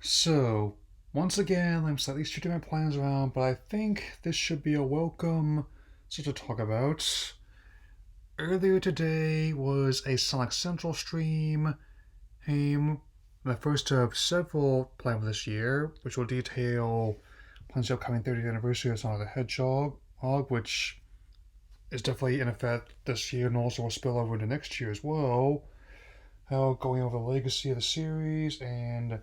So, once again, I'm slightly shifting my plans around, but I think this should be a welcome stuff to talk about. Earlier today was a Sonic Central stream, the first of several planned for this year, which will detail plans for the upcoming 30th anniversary of Sonic the Hedgehog, which is definitely in effect this year and also will spill over into next year as well. Going over the legacy of the series, and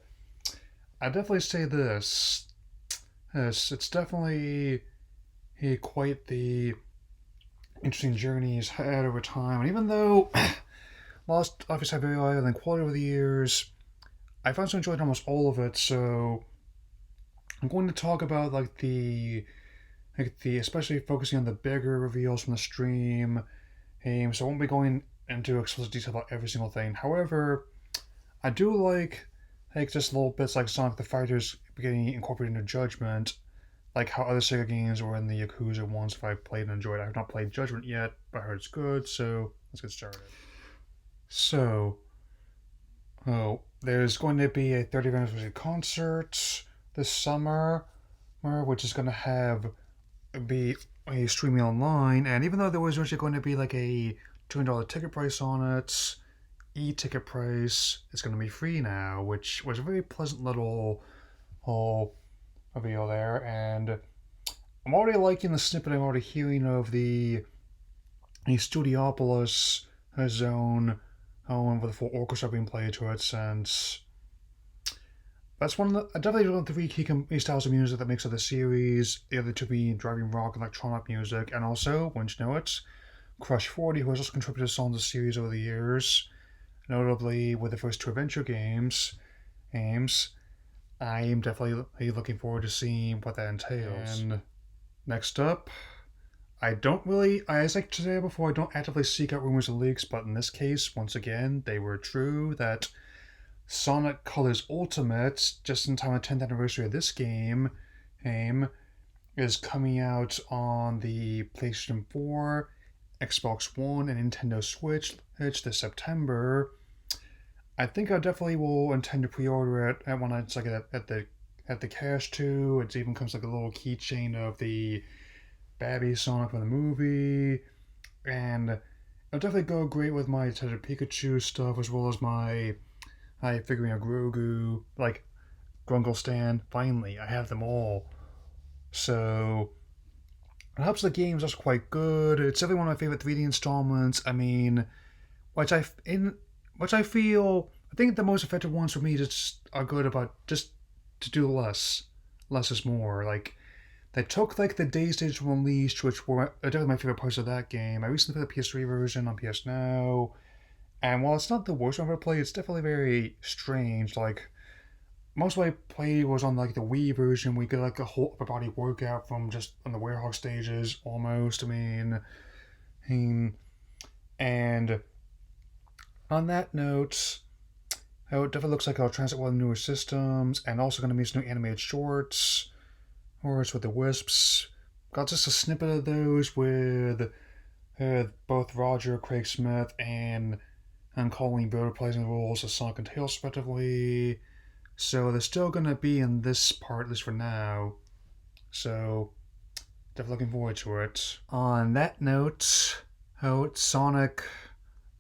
I definitely say this. It's definitely quite the interesting journey he's had over time. And even though Lost obviously had very high than quality over the years, I found to enjoyed almost all of it. So I'm going to talk about the especially focusing on the bigger reveals from the stream. So I won't be going into explicit detail about every single thing. However, I do like just little bits like Sonic the Fighters getting incorporated into Judgment, like how other Sega games were in the Yakuza ones if I played and enjoyed. I have not played Judgment yet, but I heard it's good, so let's get started. So, there's going to be a 30th anniversary concert this summer, which is going to have be a streaming online. And even though there was originally going to be like a $200 ticket price on it, e-ticket price is going to be free now, which was a very pleasant little whole reveal there. And I'm already liking the snippet I'm already hearing of the Studiopolis zone with the full orchestra being played to it, since that's definitely one of the three key styles of music that makes up the series. The other two being driving rock and electronic music, and also, wouldn't you know it, Crush 40, who has also contributed songs to the series over the years, notably with the first two adventure games. I am definitely looking forward to seeing what that entails. And next up, as I said before, I don't actively seek out rumors and leaks, but in this case, once again, they were true that Sonic Colors Ultimate, just in time of the 10th anniversary of this game, is coming out on the PlayStation 4, Xbox One, and Nintendo Switch this September. I think I definitely will intend to pre-order it at when it's like at the cash too. It even comes like a little keychain of the Babby Sonic from the movie, and it'll definitely go great with my Detective Pikachu stuff as well as my figuring out Grogu, like Grungle Stand. Finally, I have them all. So it helps the game's also quite good. It's definitely one of my favorite 3D installments. I mean, which I in which I feel I think the most effective ones for me just are good about just to do less. Less is more. Like they took like the Day Stage Unleashed, which were definitely my favorite parts of that game. I recently played the PS3 version on PS Now, and while it's not the worst one I've ever played, it's definitely very strange. Like most of what I played was on like the Wii version. We get like a whole upper body workout from just on the warehouse stages almost. And on that note, it definitely looks like it'll transit well in newer systems, and also going to be some new animated shorts, or it's with the Wisps. Got just a snippet of those with both Roger, Craig Smith, and Colleen Bow reprising the roles of Sonic and Tails, respectively. So they're still going to be in this part, at least for now. So definitely looking forward to it. On that note, Sonic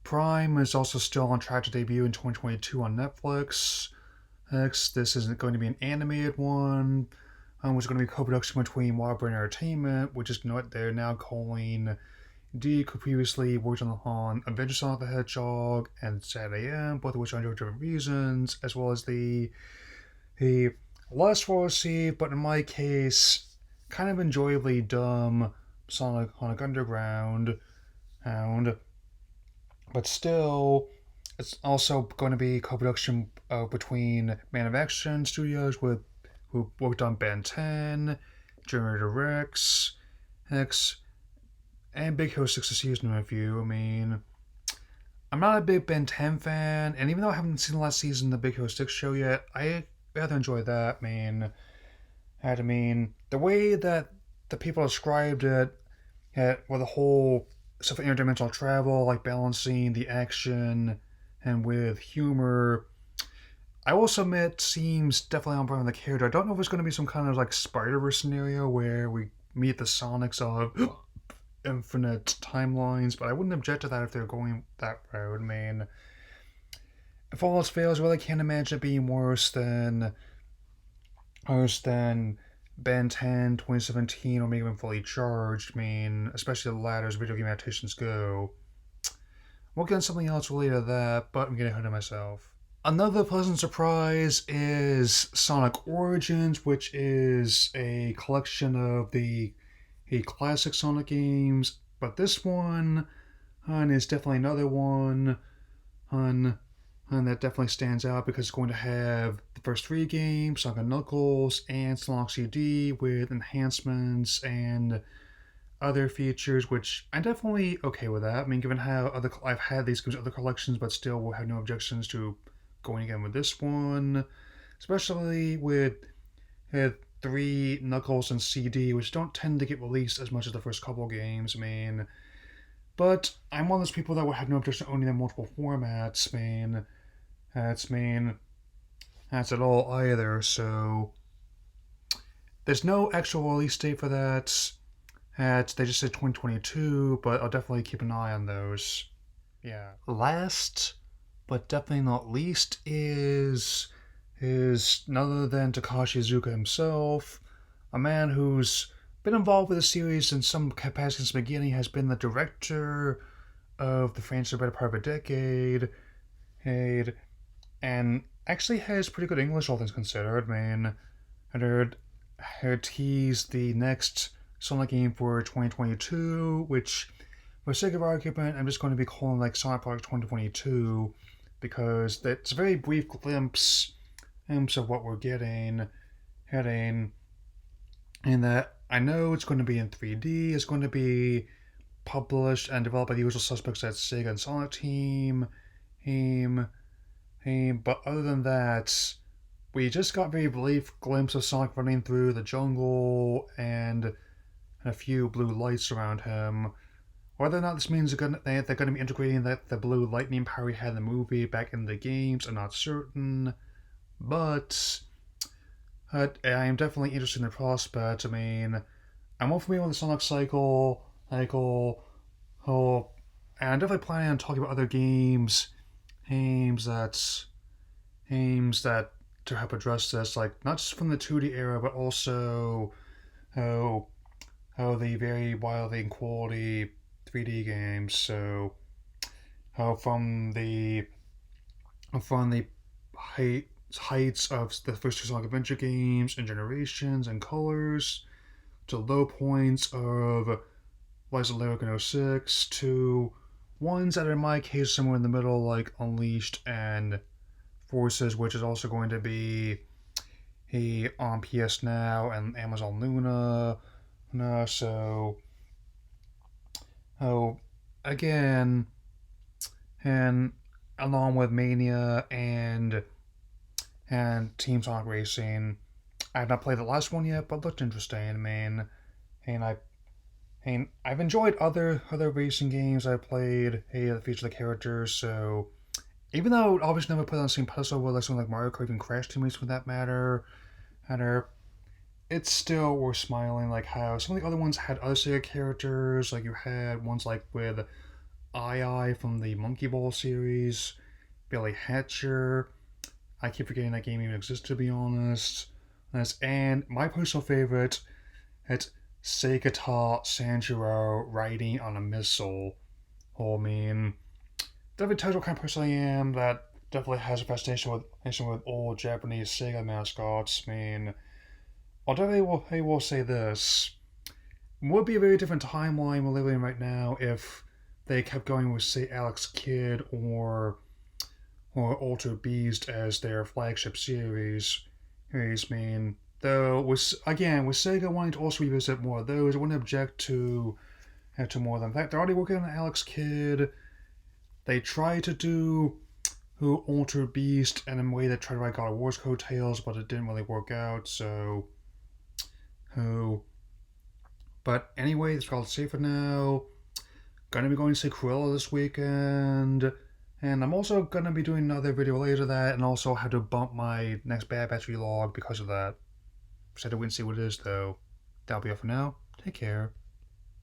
Prime is also still on track to debut in 2022 on Netflix. This isn't going to be an animated one, which is going to be a co-production between Wildbrain Entertainment, which is what they're now calling Deke, who previously worked on Adventure Sonic the Hedgehog and Saturday AM, both of which are under different reasons, as well as the less well received, but in my case, kind of enjoyably dumb Sonic Underground. But still, it's also going to be a co-production between Man of Action Studios, who worked on Ben 10, Generator X, and Big Hero 6 season review. I mean, I'm not a big Ben 10 fan, and even though I haven't seen the last season of the Big Hero 6 show yet, I rather enjoy that. I mean, the way that the people described it, with the whole stuff of interdimensional travel, like balancing the action and with humor, I will submit seems definitely on brand with the character. I don't know if it's going to be some kind of like Spider-Verse scenario where we meet the Sonics of infinite timelines, but I wouldn't object to that if they're going that road. I mean, if all else fails, I really can't imagine it being worse than Ben 10, 2017, or maybe even Fully Charged. I mean, especially the latter as video game adaptations go. We'll get on something else related to that, but I'm getting ahead of myself. Another pleasant surprise is Sonic Origins, which is a collection of the classic Sonic games. But this one, is definitely another one, hun, that definitely stands out because it's going to have the first three games, Sonic and Knuckles, and Sonic CD with enhancements and other features, which I'm definitely okay with that. I mean, given how I've had these games other collections, but still will have no objections to going again with this one, especially with three Knuckles and CD, which don't tend to get released as much as the first couple games. I mean, but I'm one of those people that would have no objection to owning them in multiple formats. I mean, that's at all either. So there's no actual release date for that. They just said 2022, but I'll definitely keep an eye on those. Yeah. Last, but definitely not least, is none other than Takashi Azuka himself, a man who's been involved with the series in some capacity since the beginning, has been the director of the franchise for the better part of a decade, and actually has pretty good English, all things considered. I mean, I heard he's the next Sonic game for 2022, which, for the sake of argument, I'm just going to be calling like Sonic Product 2022 because that's a very brief glimpse of what we're getting, and that I know it's going to be in 3D. It's going to be published and developed by the usual suspects at Sega and Sonic Team. But other than that, we just got a very brief glimpse of Sonic running through the jungle and a few blue lights around him. Whether or not this means they're going to be integrating the blue lightning power he had in the movie back in the games, I'm not certain. But I am definitely interested in the prospect. I mean, I'm more familiar with the Sonic cycle, and I'm definitely planning on talking about other games that to help address this, like not just from the 2D era, but also how the very wildly in quality 3D games. So how from the heights of the first two Sonic Adventure games and generations and colors to low points of Rise of Lyric and 06 to ones that are in my case somewhere in the middle like Unleashed and Forces, which is also going to be on PS Now and Amazon Luna. So, again, and along with Mania and Team Sonic Racing, I have not played the last one yet, but looked interesting. I mean, and I've enjoyed other racing games I've played. That feature the characters. So even though it obviously never put on the same pedestal with like something like Mario Kart and Crash Team Racing for that matter, it's still worth smiling. Like how some of the other ones had other Sega characters. Like you had ones like with I from the Monkey Ball series, Billy Hatcher. I keep forgetting that game even exists, to be honest. And my personal favorite, it's Seikata Sanjuro riding on a missile. Oh, I mean, definitely tells what kind of person I am. That definitely has a fascination with old Japanese Sega mascots. I mean, I will say this. It would be a very different timeline we're living in right now if they kept going with, say, Alex Kidd or Alter Beast as their flagship series. I mean, though, with Sega wanting to also revisit more of those, I wouldn't object to more of them. In fact, they're already working on Alex Kidd. They tried to do Alter Beast in a way that tried to write God of War's coattails, but it didn't really work out, so... But anyway, that's all I'll say for now. Gonna be going to see Cruella this weekend. And I'm also going to be doing another video related to that, and also how to bump my next Bad Batch vlog because of that. So I wait and see what it is, though. That'll be all for now. Take care.